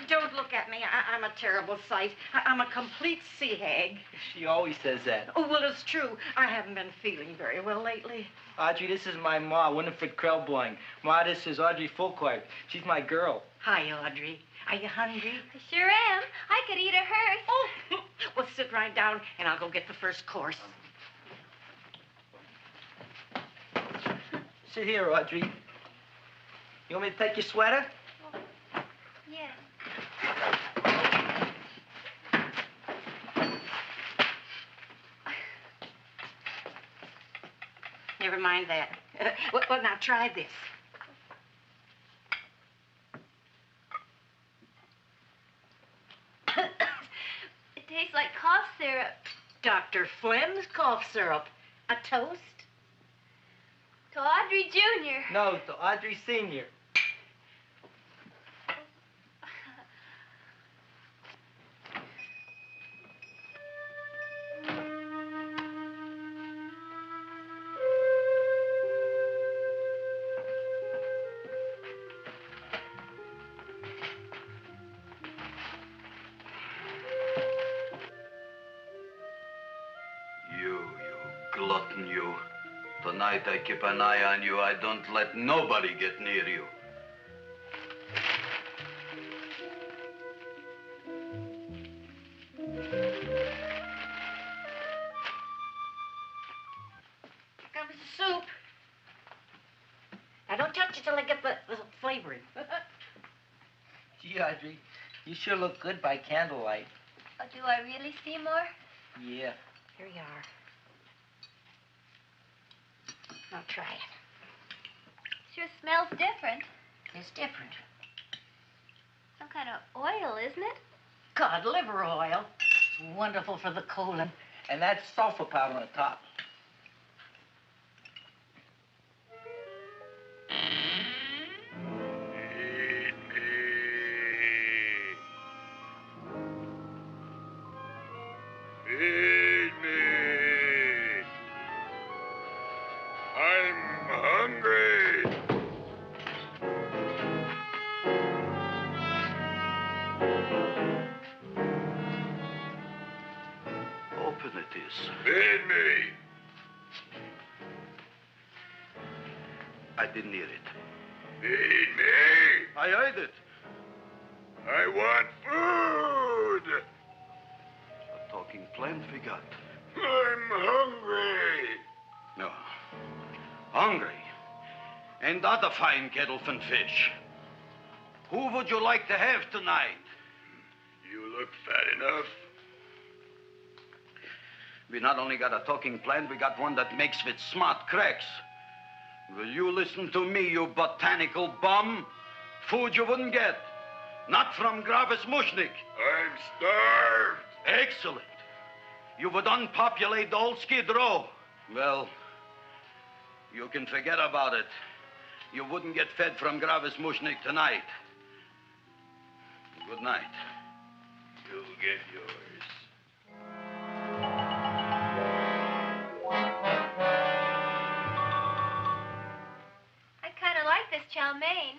Don't look at me. I'm a terrible sight. I'm a complete sea hag. She always says that. Oh, well, it's true. I haven't been feeling very well lately. Audrey, this is my ma, Winifred Krelboyne. Ma, this is Audrey Fulcourt. She's my girl. Hi, Audrey. Are you hungry? I sure am. I could eat a hearse. Oh, well, sit right down, and I'll go get the first course. Sit here, Audrey. You want me to take your sweater? Yes. Never mind that. Well, now try this. It tastes like cough syrup. Dr. Flynn's cough syrup. A toast? To Audrey Jr. No, to Audrey Sr. You glutton, you. Tonight I keep an eye on you. I don't let nobody get near you. Comes the soup. Now, don't touch it till I get the flavoring. Gee, Audrey, you sure look good by candlelight. Oh, do I really, Seymour? Yeah. Here you are. Now try it. Sure smells different. It's different. Some kind of oil, isn't it? Cod liver oil. It's wonderful for the colon. And that's sulfur powder on the top. Feed me. I'm hungry. Open it is. Feed me. I didn't hear it. Feed me. I heard it. I want food. A talking plant we got. I'm hungry. No. Hungry. And other fine kettlefen fish. Who would you like to have tonight? You look fat enough. We not only got a talking plant, we got one that makes with smart cracks. Will you listen to me, you botanical bum? Food you wouldn't get. Not from Gravis Mushnik. I'm starved. Excellent. You would unpopulate the old Skid Row. Well, you can forget about it. You wouldn't get fed from Gravis Mushnik tonight. Good night. You'll get yours. I kind of like this chow mein.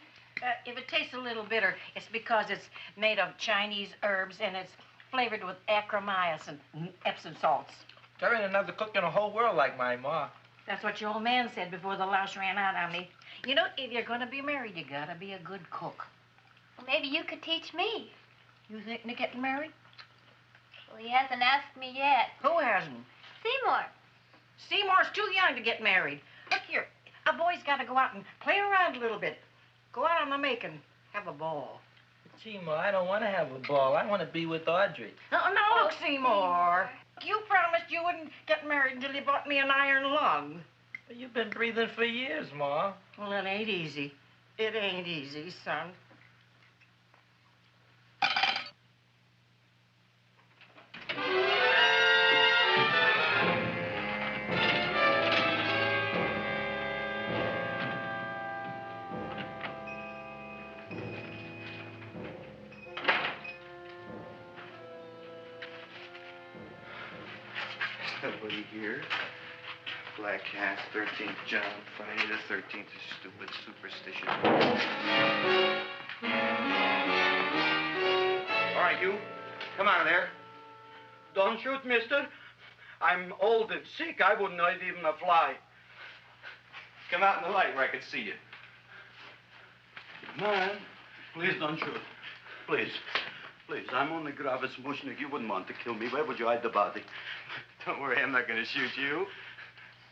If it tastes a little bitter, it's because it's made of Chinese herbs and it's flavored with acromycin and Epsom salts. There ain't another cook in the whole world like my ma. That's what your old man said before the louse ran out on me. You know, if you're going to be married, you got to be a good cook. Well, maybe you could teach me. You thinking of getting married? Well, he hasn't asked me yet. Who hasn't? Seymour. Seymour's too young to get married. Look here, a boy's got to go out and play around a little bit. Go out on the make and have a ball. Gee, Ma, I don't want to have a ball. I want to be with Audrey. No, look, Seymour. You promised you wouldn't get married until you bought me an iron lung. But you've been breathing for years, Ma. Well, it ain't easy. It ain't easy, son. Nobody here. Black Cat, 13th John, Friday the 13th is stupid superstition. All right, you. Come out of there. Don't shoot, mister. I'm old and sick. I wouldn't hurt even a fly. Come out in the light where I can see you. Man, please don't shoot. Please. Please, I'm only Gravis Mushnik. You wouldn't want to kill me. Where would you hide the body? Don't worry, I'm not going to shoot you.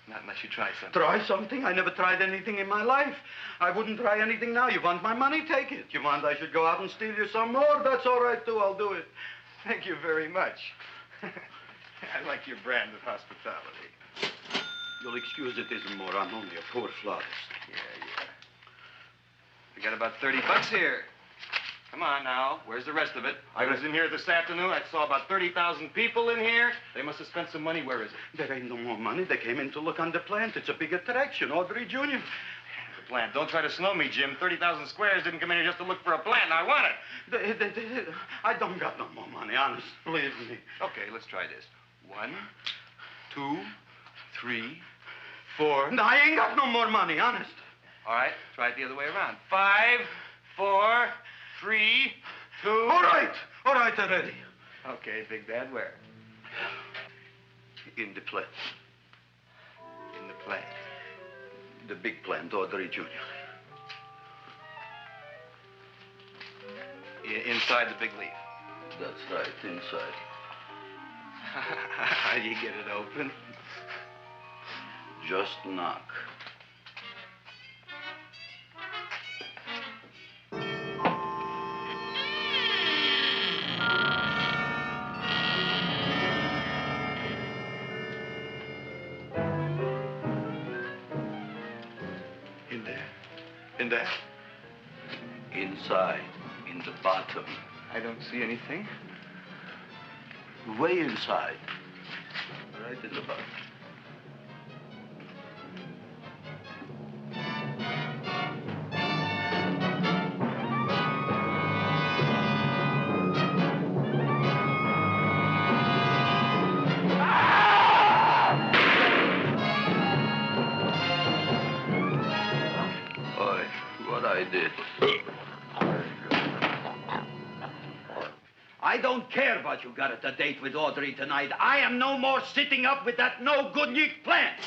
Not unless you try something. Try something? I never tried anything in my life. I wouldn't try anything now. You want my money? Take it. You want I should go out and steal you some more? That's all right, too. I'll do it. Thank you very much. I like your brand of hospitality. You'll excuse it isn't more. I'm only a poor florist. Yeah. We got about $30 here. Come on now. Where's the rest of it? I was in here this afternoon. I saw about 30,000 people in here. They must have spent some money. Where is it? There ain't no more money. They came in to look on the plant. It's a big attraction. Audrey Jr. The plant. Don't try to snow me, Jim. 30,000 squares didn't come in here just to look for a plant. I want it. I don't got no more money, honest. Believe me. Okay, let's try this. 1, 2, 3, 4. No, I ain't got no more money, honest. All right, try it the other way around. 5, 4, 3, 2. All right already. Okay, Big Dad, where? In the plant. In the plant. The big plant, Audrey Jr. Inside the big leaf. That's right, inside. How do you get it open? Just knock. In there? Inside, in the bottom. I don't see anything. Way inside. Right in the bottom. I don't care what you got at the date with Audrey tonight. I am no more sitting up with that no-good Nick plant.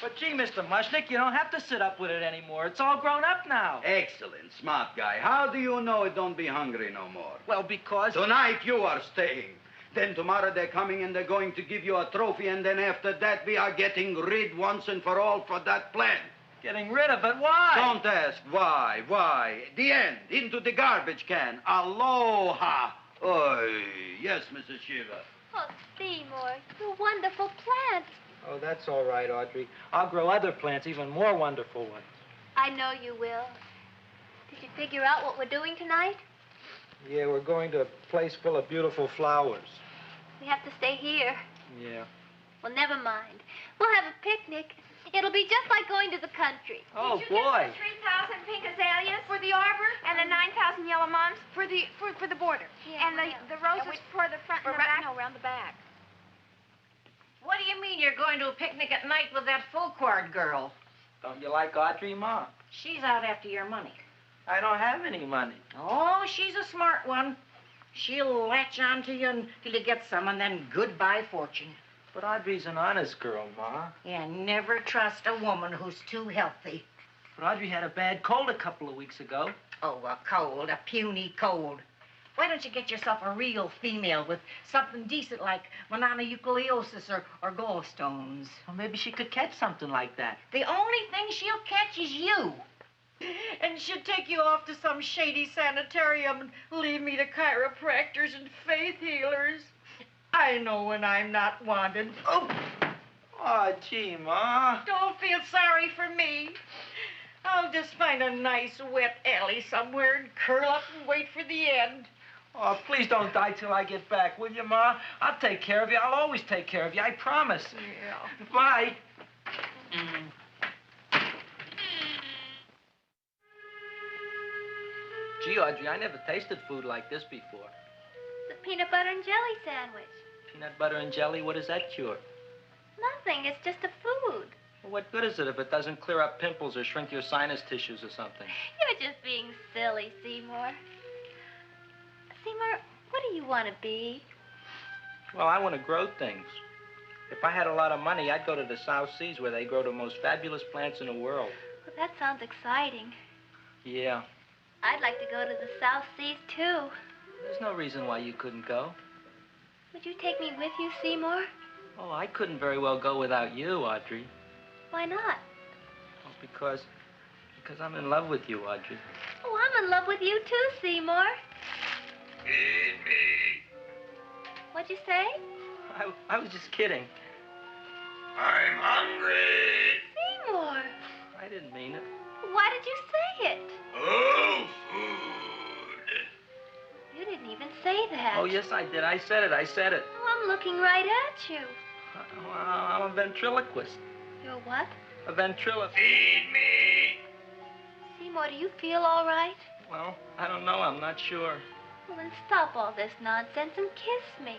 But gee, Mr. Mushnick, you don't have to sit up with it anymore. It's all grown up now. Excellent, smart guy. How do you know it don't be hungry no more? Well, because... Tonight you are staying. Then tomorrow they're coming and they're going to give you a trophy, and then after that we are getting rid once and for all for that plant. Getting rid of it? Why? Don't ask why. Why? The end. Into the garbage can. Aloha. Oy. Yes, Mrs. Shiva. Oh, Seymour, you wonderful plant. Oh, that's all right, Audrey. I'll grow other plants, even more wonderful ones. I know you will. Did you figure out what we're doing tonight? Yeah, we're going to a place full of beautiful flowers. We have to stay here. Yeah. Well, never mind. We'll have a picnic. It'll be just like going to the country. Oh, Did you boy. get the 3,000 pink azaleas for the arbor and the 9,000 yellow mums for the border? Yeah, and the roses for the front and the back? No, around the back. What do you mean you're going to a picnic at night with that full-cord girl? Don't you like Audrey, Ma? She's out after your money. I don't have any money. Oh, she's a smart one. She'll latch on to you until you get some, and then goodbye fortune. But Audrey's an honest girl, Ma. Yeah, never trust a woman who's too healthy. But Audrey had a bad cold a couple of weeks ago. Oh, a cold, a puny cold. Why don't you get yourself a real female with something decent like mononucleosis or gallstones? Well, maybe she could catch something like that. The only thing she'll catch is you. And she'll take you off to some shady sanitarium and leave me to chiropractors and faith healers. I know when I'm not wanted. Oh, gee, Ma. don't feel sorry for me. I'll just find a nice wet alley somewhere and curl up and wait for the end. Oh, please don't die till I get back, will you, Ma? I'll take care of you. I'll always take care of you. I promise. Yeah. Bye. Gee, Audrey, I never tasted food like this before. The peanut butter and jelly sandwich. Peanut butter and jelly, what does that cure? Nothing. It's just a food. Well, what good is it if it doesn't clear up pimples or shrink your sinus tissues or something? You're just being silly, Seymour. Seymour, what do you want to be? Well, I want to grow things. If I had a lot of money, I'd go to the South Seas where they grow the most fabulous plants in the world. Well, that sounds exciting. Yeah. I'd like to go to the South Seas, too. There's no reason why you couldn't go. Would you take me with you, Seymour? Oh, I couldn't very well go without you, Audrey. Why not? Well, because I'm in love with you, Audrey. Oh, I'm in love with you, too, Seymour. Feed me. What'd you say? I was just kidding. I'm hungry. Seymour. I didn't mean it. Why did you say it? Oh, food. You didn't even say that. Oh, yes, I did. I said it. Oh, I'm looking right at you. Well, I'm a ventriloquist. You're what? A ventriloquist. Feed me. Seymour, do you feel all right? Well, I don't know. I'm not sure. Well, then stop all this nonsense and kiss me.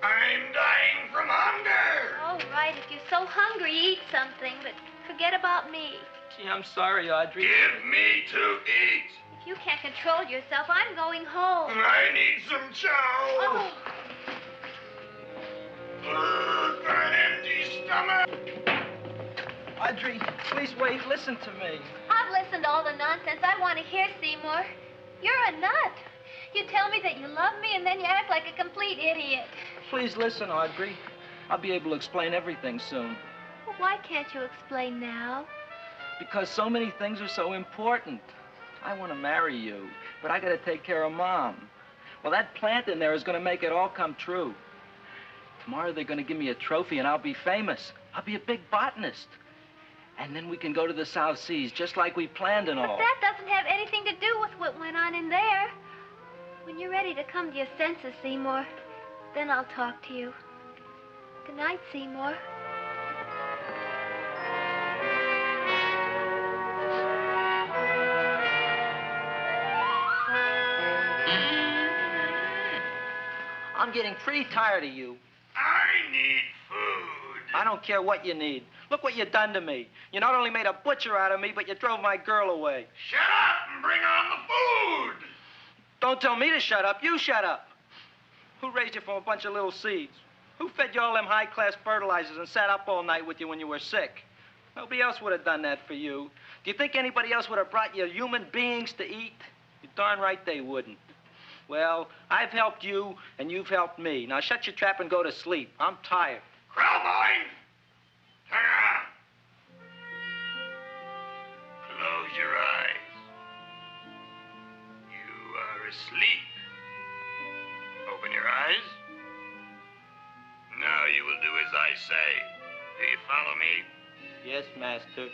I'm dying from hunger. All right, if you're so hungry, eat something, but forget about me. Gee, I'm sorry, Audrey. Give me to eat. If you can't control yourself, I'm going home. I need some chow. Oh. An empty stomach. Audrey, please wait. Listen to me. I've listened to all the nonsense I want to hear, Seymour. You're a nut. You tell me that you love me, and then you act like a complete idiot. Please listen, Audrey. I'll be able to explain everything soon. Well, why can't you explain now? Because so many things are so important. I want to marry you, but I got to take care of Mom. Well, that plant in there is going to make it all come true. Tomorrow they're going to give me a trophy, and I'll be famous. I'll be a big botanist. And then we can go to the South Seas, just like we planned and all. But that doesn't have anything to do with what went on in there. When you're ready to come to your senses, Seymour, then I'll talk to you. Good night, Seymour. I'm getting pretty tired of you. I need food. I don't care what you need. Look what you done to me. You not only made a butcher out of me, but you drove my girl away. Shut up and bring on the food. Don't tell me to shut up. You shut up. Who raised you from a bunch of little seeds? Who fed you all them high-class fertilizers and sat up all night with you when you were sick? Nobody else would have done that for you. Do you think anybody else would have brought you human beings to eat? You're darn right they wouldn't. Well, I've helped you, and you've helped me. Now shut your trap and go to sleep. I'm tired. Krellboy, turn around. Close your eyes. You are asleep. Open your eyes. Now you will do as I say. Do you follow me? Yes, master.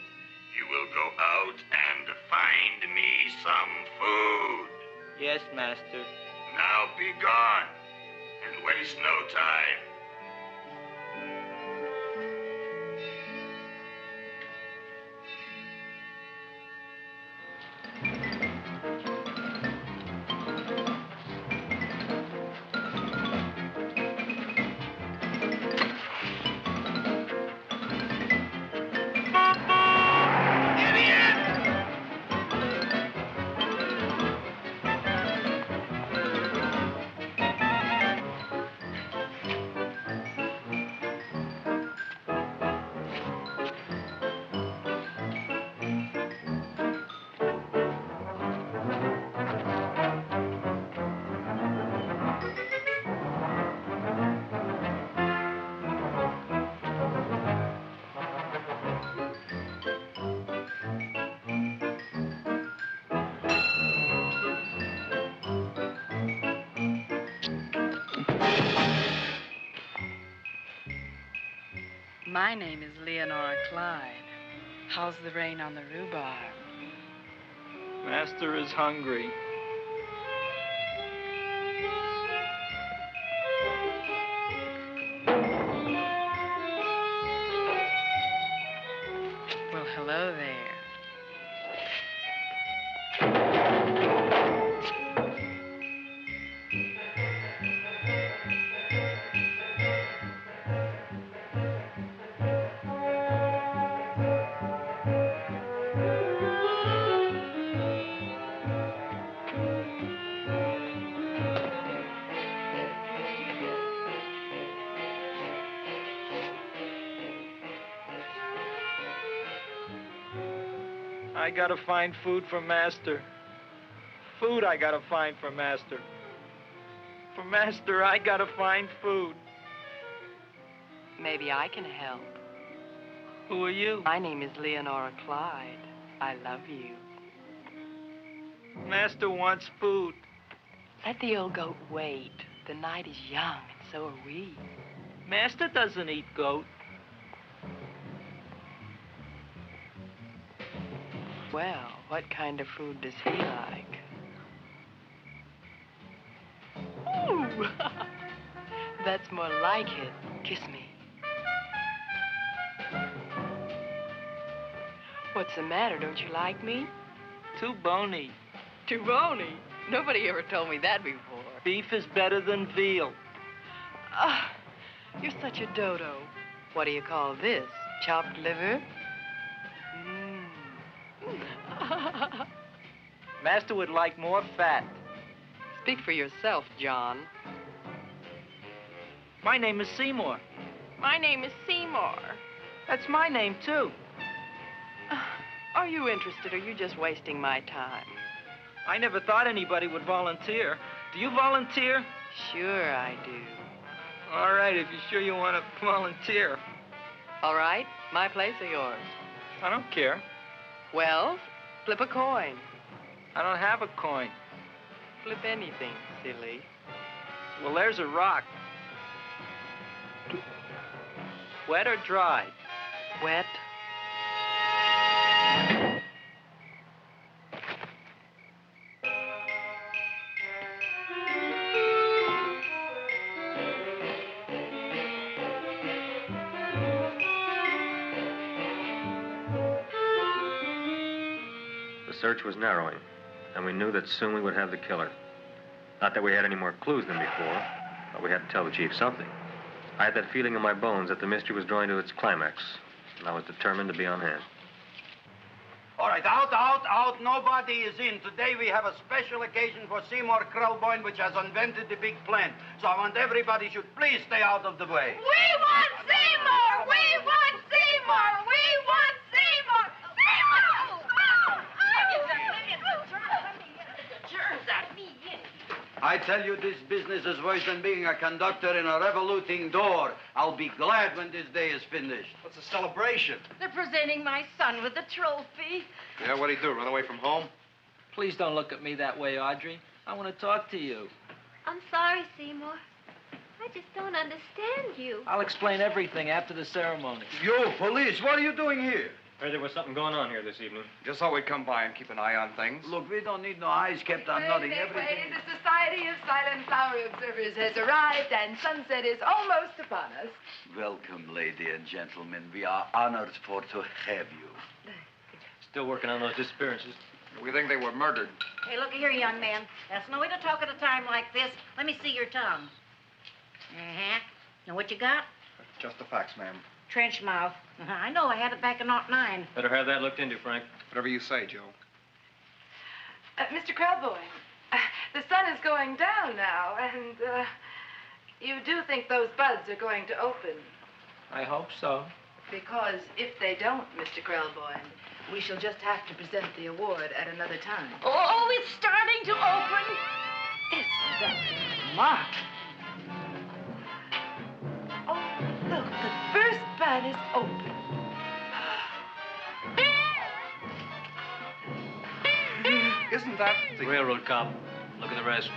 You will go out and find me some food. Yes, master. Now be gone, and waste no time. My name is Leonora Clyde. How's the rain on the rhubarb? Master is hungry. Well, hello there. I gotta find food for Master. Food I gotta find for Master. For Master, I gotta find food. Maybe I can help. Who are you? My name is Leonora Clyde. I love you. Master wants food. Let the old goat wait. The night is young, and so are we. Master doesn't eat goat. Well, what kind of food does he like? Ooh! That's more like it. Kiss me. What's the matter? Don't you like me? Too bony. Too bony? Nobody ever told me that before. Beef is better than veal. Ah, you're such a dodo. What do you call this? Chopped liver? Master would like more fat. Speak for yourself, John. My name is Seymour. My name is Seymour. That's my name, too. Are you interested, or are you just wasting my time? I never thought anybody would volunteer. Do you volunteer? Sure I do. All right, if you're sure you want to volunteer. All right, my place or yours? I don't care. Well, flip a coin. I don't have a coin. Flip anything, silly. Well, there's a rock. Wet or dry? Wet. The search was narrowing, and we knew that soon we would have the killer. Not that we had any more clues than before, but we had to tell the chief something. I had that feeling in my bones that the mystery was drawing to its climax, and I was determined to be on hand. All right, out. Nobody is in. Today we have a special occasion for Seymour Krelboyne, which has invented the big plan. So I want everybody should please stay out of the way. We want Seymour! We want Seymour! We want Seymour! Seymour! I tell you, this business is worse than being a conductor in a revoluting door. I'll be glad when this day is finished. What's a celebration? They're presenting my son with a trophy. Yeah, what'd he do, run away from home? Please don't look at me that way, Audrey. I want to talk to you. I'm sorry, Seymour. I just don't understand you. I'll explain everything after the ceremony. You, police, what are you doing here? Heard there was something going on here this evening. Just thought we'd come by and keep an eye on things. Look, we don't need no eyes kept on nothing. Everything. The Society of Silent Flower Observers has arrived, and sunset is almost upon us. Welcome, lady and gentlemen. We are honored for to have you. Still working on those disappearances. We think they were murdered. Hey, look here, young man. That's no way to talk at a time like this. Let me see your tongue. Uh-huh. Now, what you got? Just the facts, ma'am. Trench mouth. I know. I had it back in '09. Better have that looked into, Frank. Whatever you say, Joe. Mr. Krelboyne, the sun is going down now, and you do think those buds are going to open? I hope so. Because if they don't, Mr. Krelboyne, we shall just have to present the award at another time. Oh, it's starting to open. Isn't that smart? Oh, look, the first bud is open. Isn't that the railroad cop? Look at the rest.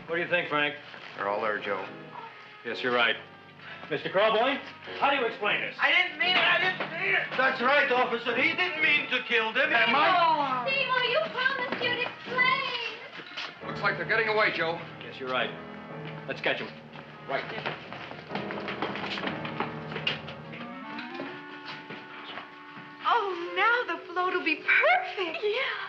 What do you think, Frank? They're all there, Joe. Yes, you're right. Mr. Krelboyne, how do you explain this? I didn't mean it. I didn't mean it. That's right, officer. He didn't mean to kill them. Am I? Seymour, you promised you'd explain. Looks like they're getting away, Joe. Yes, you're right. Let's catch them. Right. Oh, now the float will be perfect. Yeah.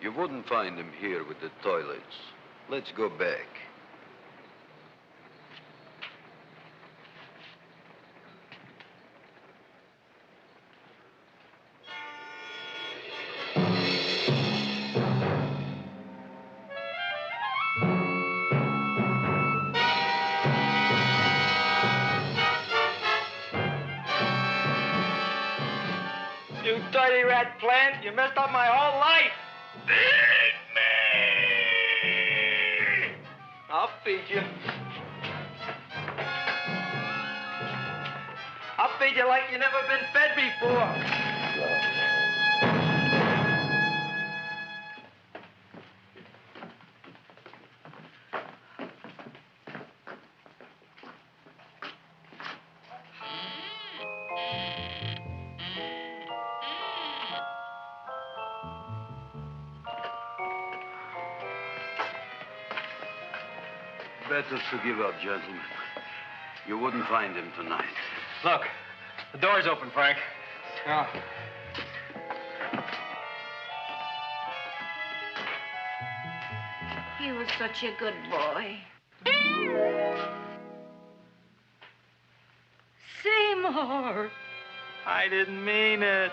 You wouldn't find him here with the toilets. Let's go back. You dirty rat plant, you messed up my whole life. I'll feed you. I'll feed you like you've never been fed before. Better to give up, gentlemen. You wouldn't find him tonight. Look, the door's open, Frank. Oh. He was such a good boy. Seymour! I didn't mean it.